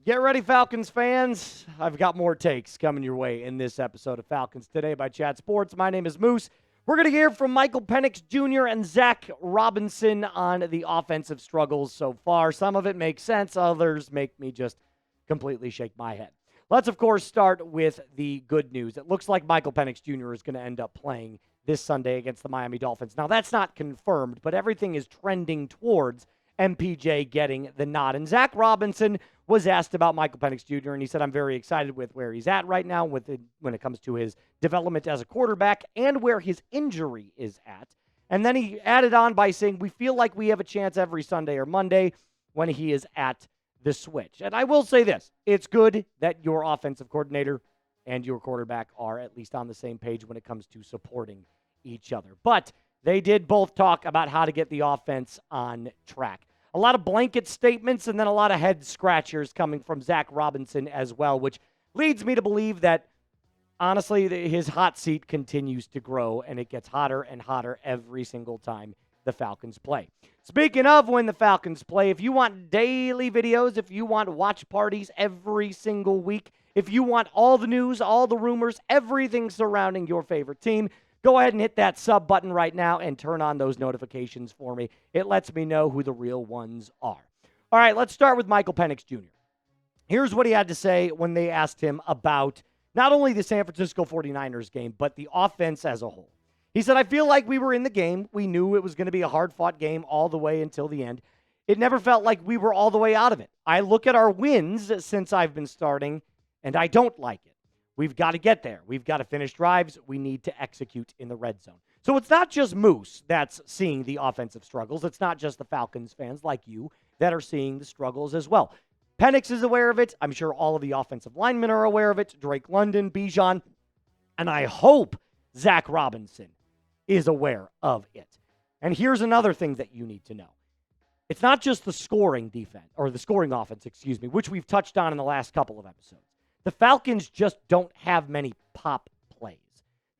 Get ready, Falcons fans. I've got more takes coming your way in this episode of Falcons Today by Chat Sports. My name is Moose. We're going to hear from Michael Penix Jr. and Zack Robinson on the offensive struggles so far. Some of it makes sense. Others make me just completely shake my head. Let's, of course, start with the good news. It looks like Michael Penix Jr. is going to end up playing this Sunday against the Miami Dolphins. Now, that's not confirmed, but everything is trending towards MPJ getting the nod. And Zack Robinson was asked about Michael Penix Jr., and he said, I'm very excited with where he's at right now when it comes to his development as a quarterback and where his injury is at. And then he added on by saying, we feel like we have a chance every Sunday or Monday when he is at the switch. And I will say this, it's good that your offensive coordinator and your quarterback are at least on the same page when it comes to supporting each other. But they did both talk about how to get the offense on track. A lot of blanket statements and then a lot of head scratchers coming from Zack Robinson as well, which leads me to believe that, honestly, his hot seat continues to grow, and it gets hotter and hotter every single time the Falcons play. Speaking of when the Falcons play, if you want daily videos, if you want watch parties every single week, if you want all the news, all the rumors, everything surrounding your favorite team, go ahead and hit that sub button right now and turn on those notifications for me. It lets me know who the real ones are. All right, let's start with Michael Penix Jr. Here's what he had to say when they asked him about not only the San Francisco 49ers game, but the offense as a whole. He said, I feel like we were in the game. We knew it was going to be a hard-fought game all the way until the end. It never felt like we were all the way out of it. I look at our wins since I've been starting, and I don't like it. We've got to get there. We've got to finish drives. We need to execute in the red zone. So it's not just Moose that's seeing the offensive struggles. It's not just the Falcons fans like you that are seeing the struggles as well. Penix is aware of it. I'm sure all of the offensive linemen are aware of it. Drake London, Bijan, and I hope Zack Robinson is aware of it. And here's another thing that you need to know. It's not just the scoring defense, or the scoring offense, which we've touched on in the last couple of episodes. The Falcons just don't have many pop plays.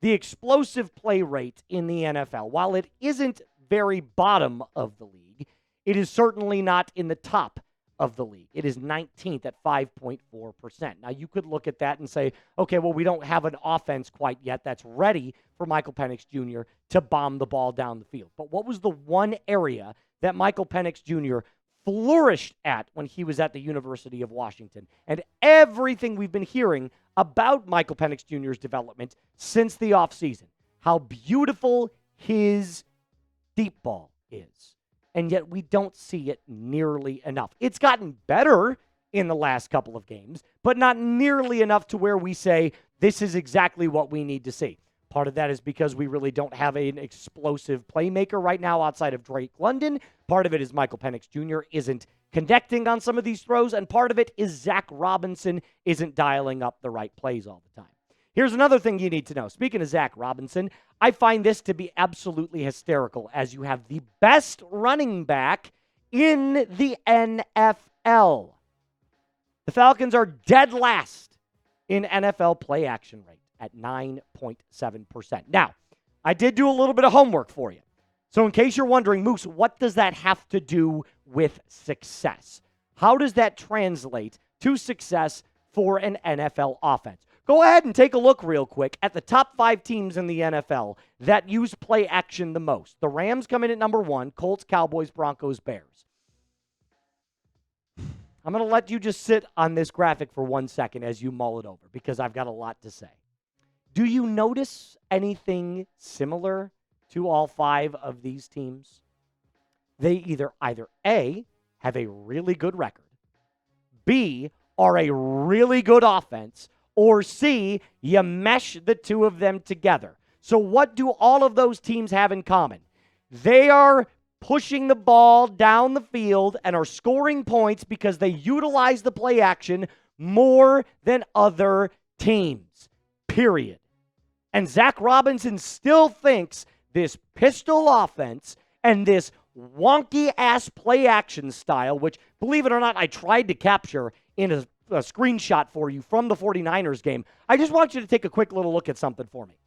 The explosive play rate in the NFL, while it isn't very bottom of the league, it is certainly not in the top of the league. It is 19th at 5.4%. Now, you could look at that and say, okay, well, we don't have an offense quite yet that's ready for Michael Penix Jr. to bomb the ball down the field. But what was the one area that Michael Penix Jr. flourished at when he was at the University of Washington? And everything we've been hearing about Michael Penix Jr.'s development since the offseason, how beautiful his deep ball is. And yet we don't see it nearly enough. It's gotten better in the last couple of games, but not nearly enough to where we say this is exactly what we need to see. Part of that is because we really don't have an explosive playmaker right now outside of Drake London. Part of it is Michael Penix Jr. isn't connecting on some of these throws, and part of it is Zack Robinson isn't dialing up the right plays all the time. Here's another thing you need to know. Speaking of Zack Robinson, I find this to be absolutely hysterical as you have the best running back in the NFL. The Falcons are dead last in NFL play action rate at 9.7%. Now, I did do a little bit of homework for you. So in case you're wondering, Moose, what does that have to do with success? How does that translate to success for an NFL offense? Go ahead and take a look real quick at the top 5 teams in the NFL that use play action the most. The Rams come in at number 1, Colts, Cowboys, Broncos, Bears. I'm going to let you just sit on this graphic for 1 second as you mull it over, because I've got a lot to say. Do you notice anything similar to all 5 of these teams? They either A, have a really good record, B, are a really good offense, or C, you mesh the two of them together. So what do all of those teams have in common? They are pushing the ball down the field and are scoring points because they utilize the play action more than other teams, period. And Zack Robinson still thinks this pistol offense and this wonky-ass play-action style, which, believe it or not, I tried to capture in a screenshot for you from the 49ers game. I just want you to take a quick little look at something for me.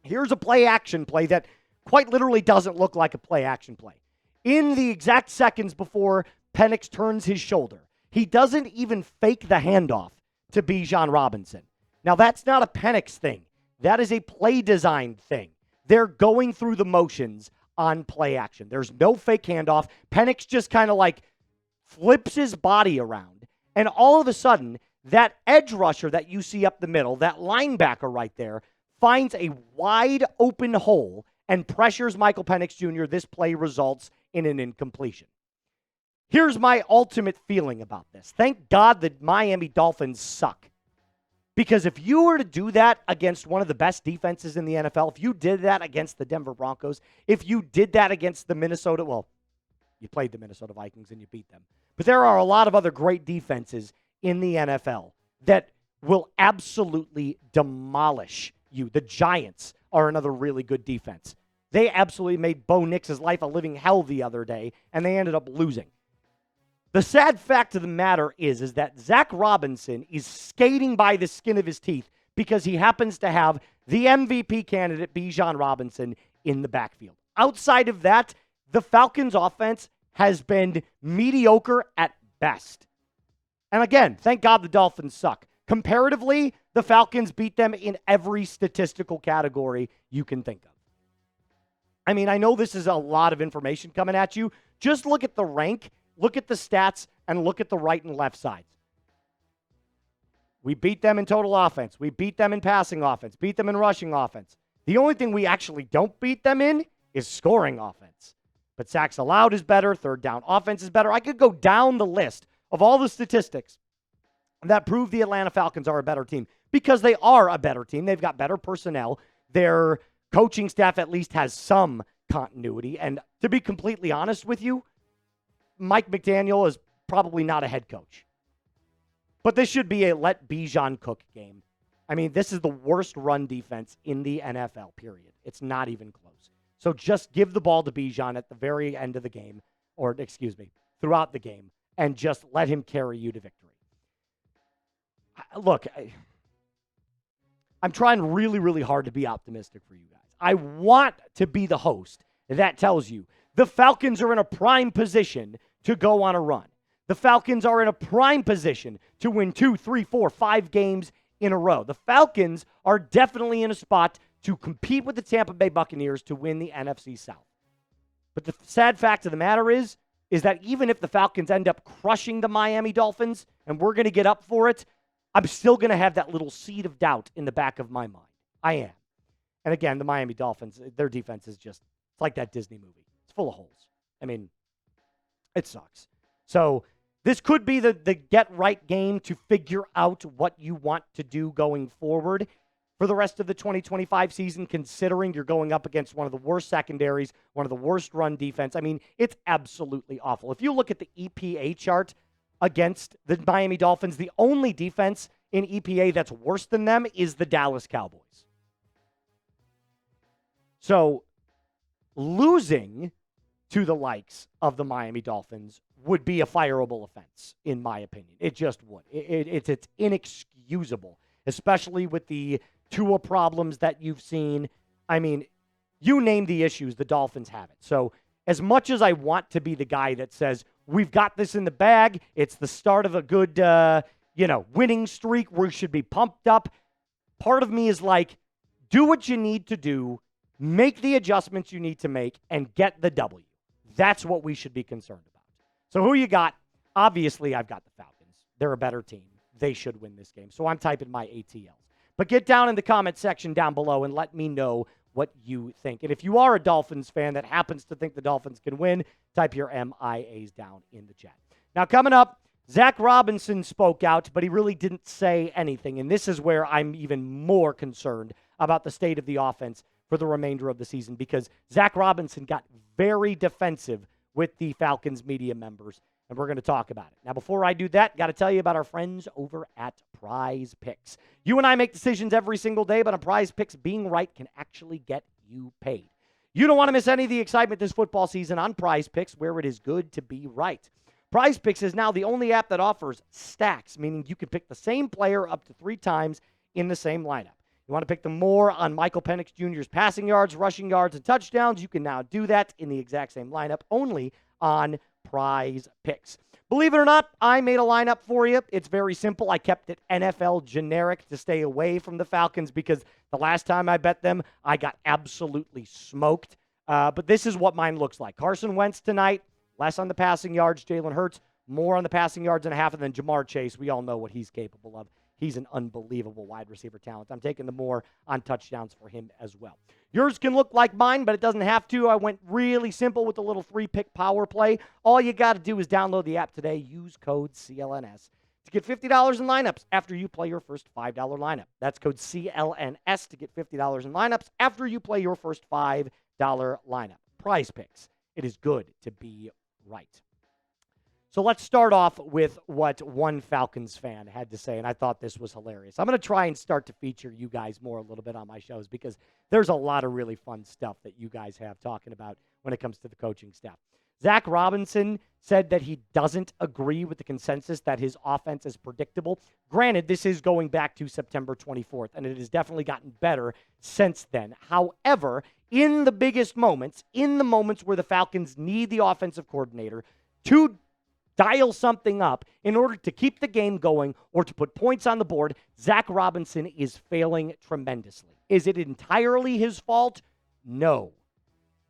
Here's a play-action play that quite literally doesn't look like a play-action play. In the exact seconds before Penix turns his shoulder, He doesn't even fake the handoff to Bijan Robinson. Now, that's not a Penix thing. That is a play design thing. They're going through the motions on play action. There's no fake handoff. Penix just kind of like flips his body around. And all of a sudden, that edge rusher that you see up the middle, that linebacker right there, finds a wide open hole and pressures Michael Penix Jr. This play results in an incompletion. Here's my ultimate feeling about this. Thank God the Miami Dolphins suck. Because if you were to do that against one of the best defenses in the NFL, if you did that against the Denver Broncos, if you did that against the Minnesota, well, you played the Minnesota Vikings and you beat them. But there are a lot of other great defenses in the NFL that will absolutely demolish you. The Giants are another really good defense. They absolutely made Bo Nix's life a living hell the other day, and they ended up losing. The sad fact of the matter is that Zack Robinson is skating by the skin of his teeth because he happens to have the MVP candidate, Bijan Robinson, in the backfield. Outside of that, the Falcons' offense has been mediocre at best. And again, thank God the Dolphins suck. Comparatively, the Falcons beat them in every statistical category you can think of. I mean, I know this is a lot of information coming at you. Just look at the rank. Look at the stats and look at the right and left sides. We beat them in total offense. We beat them in passing offense. Beat them in rushing offense. The only thing we actually don't beat them in is scoring offense. But sacks allowed is better. Third down offense is better. I could go down the list of all the statistics that prove the Atlanta Falcons are a better team because they are a better team. They've got better personnel. Their coaching staff at least has some continuity. And to be completely honest with you, Mike McDaniel is probably not a head coach. But this should be a let Bijan cook game. I mean, this is the worst run defense in the NFL, period. It's not even close. So just give the ball to Bijan at the very end of the game, or throughout the game, and just let him carry you to victory. Look, I'm trying really, really hard to be optimistic for you guys. I want to be the host that tells you the Falcons are in a prime position to go on a run. The Falcons are in a prime position to win 2, 3, 4, 5 games in a row. The Falcons are definitely in a spot to compete with the Tampa Bay Buccaneers to win the NFC South. But the sad fact of the matter is that even if the Falcons end up crushing the Miami Dolphins, and we're going to get up for it, I'm still going to have that little seed of doubt in the back of my mind. I am. And again, the Miami Dolphins, their defense is just, it's like that Disney movie. It's full of holes. I mean, it sucks. So this could be the get-right game to figure out what you want to do going forward for the rest of the 2025 season, considering you're going up against one of the worst secondaries, one of the worst run defense. I mean, it's absolutely awful. If you look at the EPA chart against the Miami Dolphins, the only defense in EPA that's worse than them is the Dallas Cowboys. So losing to the likes of the Miami Dolphins would be a fireable offense, in my opinion. It just would. It's inexcusable, especially with the Tua problems that you've seen. I mean, you name the issues, the Dolphins have it. So as much as I want to be the guy that says, we've got this in the bag, it's the start of a good, winning streak, we should be pumped up, part of me is like, do what you need to do, make the adjustments you need to make, and get the W. That's what we should be concerned about. So who you got? Obviously, I've got the Falcons. They're a better team. They should win this game. So I'm typing my ATLs. But get down in the comment section down below and let me know what you think. And if you are a Dolphins fan that happens to think the Dolphins can win, type your MIAs down in the chat. Now, coming up, Zack Robinson spoke out, but he really didn't say anything. And this is where I'm even more concerned about the state of the offense for the remainder of the season, because Zack Robinson got very defensive with the Falcons media members, and we're going to talk about it. Now, before I do that, got to tell you about our friends over at PrizePicks. You and I make decisions every single day, but on PrizePicks, being right can actually get you paid. You don't want to miss any of the excitement this football season on PrizePicks, where it is good to be right. PrizePicks is now the only app that offers stacks, meaning you can pick the same player up to 3 times in the same lineup. You want to pick them more on Michael Penix Jr.'s passing yards, rushing yards, and touchdowns? You can now do that in the exact same lineup, only on PrizePicks. Believe it or not, I made a lineup for you. It's very simple. I kept it NFL generic to stay away from the Falcons because the last time I bet them, I got absolutely smoked. But this is what mine looks like. Carson Wentz tonight, less on the passing yards. Jalen Hurts, more on the passing yards and a half. And then Jamar Chase, we all know what he's capable of. He's an unbelievable wide receiver talent. I'm taking the more on touchdowns for him as well. Yours can look like mine, but it doesn't have to. I went really simple with a little 3-pick power play. All you got to do is download the app today. Use code CLNS to get $50 in lineups after you play your first $5 lineup. That's code CLNS to get $50 in lineups after you play your first $5 lineup. PrizePicks. It is good to be right. So let's start off with what one Falcons fan had to say, and I thought this was hilarious. I'm going to try and start to feature you guys more a little bit on my shows because there's a lot of really fun stuff that you guys have talking about when it comes to the coaching staff. Zack Robinson said that he doesn't agree with the consensus that his offense is predictable. Granted, this is going back to September 24th, and it has definitely gotten better since then. However, in the biggest moments, in the moments where the Falcons need the offensive coordinator to dial something up in order to keep the game going or to put points on the board, Zack Robinson is failing tremendously. Is it entirely his fault? No.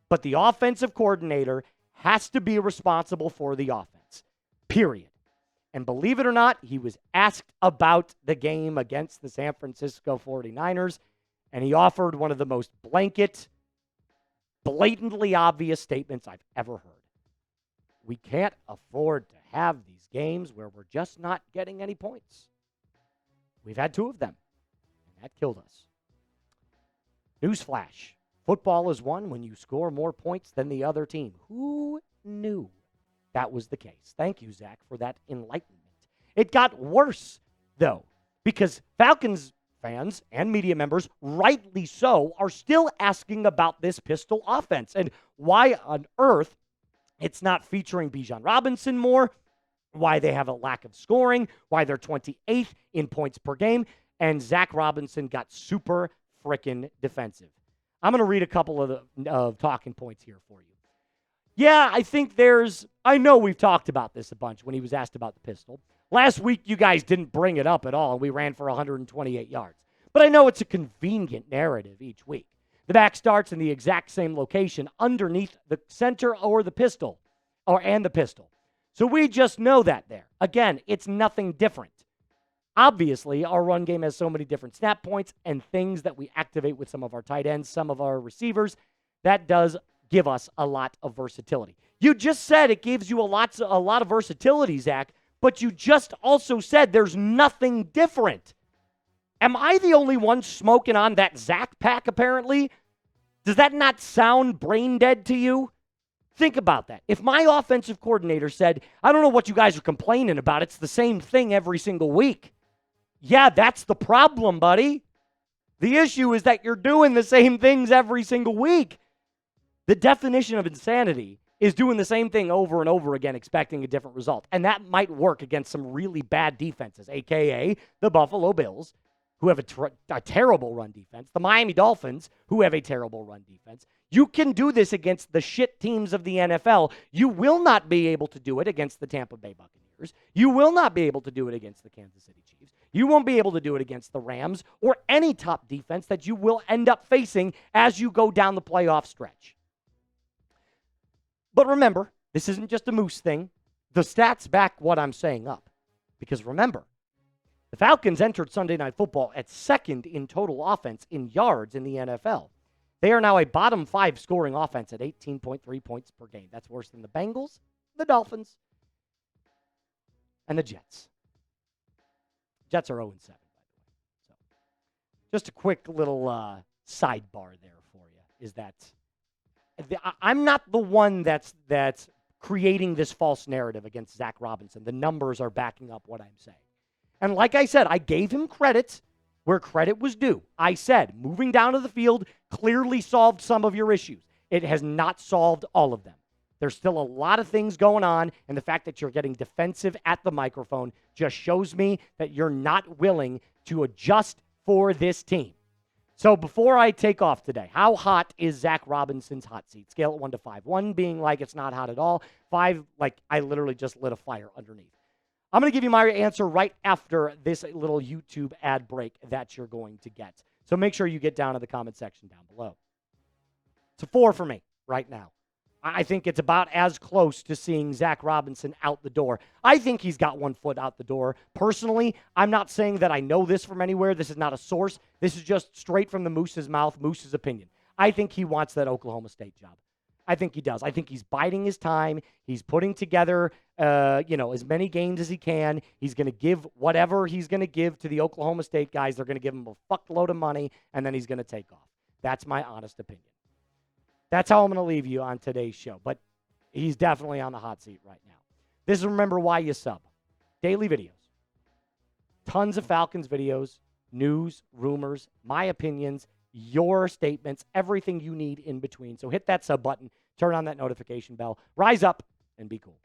But the offensive coordinator has to be responsible for the offense, period. And believe it or not, he was asked about the game against the San Francisco 49ers, and he offered one of the most blatantly obvious statements I've ever heard. We can't afford to have these games where we're just not getting any points. We've had 2 of them, and that killed us. Newsflash. Football is won when you score more points than the other team. Who knew that was the case? Thank you, Zach, for that enlightenment. It got worse, though, because Falcons fans and media members, rightly so, are still asking about this pistol offense and why on earth it's not featuring Bijan Robinson more, why they have a lack of scoring, why they're 28th in points per game, and Zack Robinson got super frickin' defensive. I'm going to read a couple of the talking points here for you. Yeah, I know we've talked about this a bunch when he was asked about the pistol. Last week, you guys didn't bring it up at all, and we ran for 128 yards. But I know it's a convenient narrative each week. The back starts in the exact same location underneath the center or the pistol, and the pistol. So we just know that there. Again, it's nothing different. Obviously, our run game has so many different snap points and things that we activate with some of our tight ends, some of our receivers. That does give us a lot of versatility. You just said it gives you a lot of versatility, Zach, but you just also said there's nothing different. Am I the only one smoking on that Zach pack, apparently? Does that not sound brain dead to you? Think about that. If my offensive coordinator said, I don't know what you guys are complaining about, it's the same thing every single week. Yeah, that's the problem, buddy. The issue is that you're doing the same things every single week. The definition of insanity is doing the same thing over and over again, expecting a different result. And that might work against some really bad defenses, a.k.a. the Buffalo Bills, who have a terrible run defense, the Miami Dolphins, who have a terrible run defense. You can do this against the shit teams of the NFL. You will not be able to do it against the Tampa Bay Buccaneers. You will not be able to do it against the Kansas City Chiefs. You won't be able to do it against the Rams or any top defense that you will end up facing as you go down the playoff stretch. But remember, this isn't just a Moose thing. The stats back what I'm saying up. Because remember, the Falcons entered Sunday Night Football at second in total offense in yards in the NFL. They are now a bottom 5 scoring offense at 18.3 points per game. That's worse than the Bengals, the Dolphins, and the Jets. Jets are 0-7, by the way. So, just a quick little sidebar there for you is that I'm not the one that's creating this false narrative against Zack Robinson. The numbers are backing up what I'm saying. And like I said, I gave him credit where credit was due. I said, moving down to the field clearly solved some of your issues. It has not solved all of them. There's still a lot of things going on, and the fact that you're getting defensive at the microphone just shows me that you're not willing to adjust for this team. So before I take off today, how hot is Zack Robinson's hot seat? Scale it 1 to 5. 1 being like it's not hot at all. 5, like I literally just lit a fire underneath. I'm going to give you my answer right after this little YouTube ad break that you're going to get. So make sure you get down to the comment section down below. It's a 4 for me right now. I think it's about as close to seeing Zack Robinson out the door. I think he's got 1 foot out the door. Personally, I'm not saying that I know this from anywhere. This is not a source. This is just straight from the Moose's mouth, Moose's opinion. I think he wants that Oklahoma State job. I think he does. I think he's biding his time. He's putting together, as many games as he can. He's going to give whatever he's going to give to the Oklahoma State guys. They're going to give him a fuckload of money, and then he's going to take off. That's my honest opinion. That's how I'm going to leave you on today's show. But he's definitely on the hot seat right now. This is Remember Why You Sub. Daily videos. Tons of Falcons videos, news, rumors, my opinions, your statements, everything you need in between. So hit that sub button, turn on that notification bell, rise up, and be cool.